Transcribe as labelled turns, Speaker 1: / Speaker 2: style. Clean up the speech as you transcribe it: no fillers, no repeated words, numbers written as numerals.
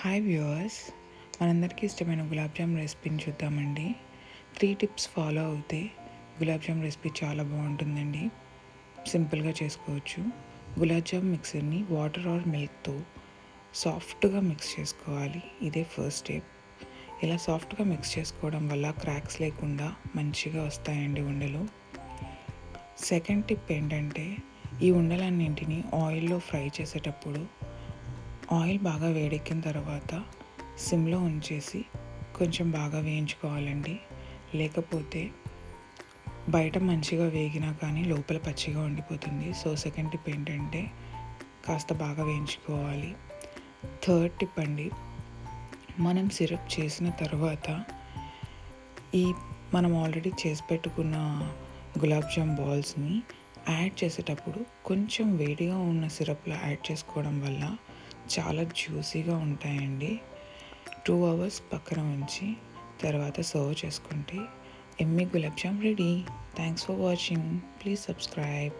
Speaker 1: Hi viewers, మనందరికీ ఇష్టమైన గులాబ్ జామ్ రెసిపీని చూద్దామండి. 3 టిప్స్ ఫాలో అవుతే గులాబ్ జామ్ రెసిపీ చాలా బాగుంటుందండి. సింపుల్గా చేసుకోవచ్చు. గులాబ్ జామ్ మిక్సర్ని వాటర్ ఆర్ మిల్క్తో సాఫ్ట్గా మిక్స్ చేసుకోవాలి. ఇదే ఫస్ట్ స్టెప్. ఇలా సాఫ్ట్గా మిక్స్ చేసుకోవడం వల్ల క్రాక్స్ లేకుండా మంచిగా వస్తాయండి ఉండలు. సెకండ్ టిప్ ఏంటంటే, ఈ ఉండలన్నింటినీ ఆయిల్లో ఫ్రై చేసేటప్పుడు ఆయిల్ బాగా వేడెక్కిన తర్వాత సిమ్లో ఉంచేసి కొంచెం బాగా వేయించుకోవాలండి. లేకపోతే బయట మంచిగా వేగినా కానీ లోపల పచ్చిగా ఉండిపోతుంది. సో సెకండ్ టిప్ ఏంటంటే కాస్త బాగా వేయించుకోవాలి. థర్డ్ టిప్ అండి, మనం సిరప్ చేసిన తర్వాత ఈ మనం ఆల్రెడీ చేసి పెట్టుకున్న గులాబ్ జామ్ బాల్స్ని యాడ్ చేసేటప్పుడు కొంచెం వేడిగా ఉన్న సిరప్లో యాడ్ చేసుకోవడం వల్ల చాలా జ్యూసీగా ఉంటాయండి. 2 అవర్స్ పక్కన ఉంచి తర్వాత సర్వ్ చేసుకుంటే Emmy gulab jam ready. Thanks for watching. Please subscribe.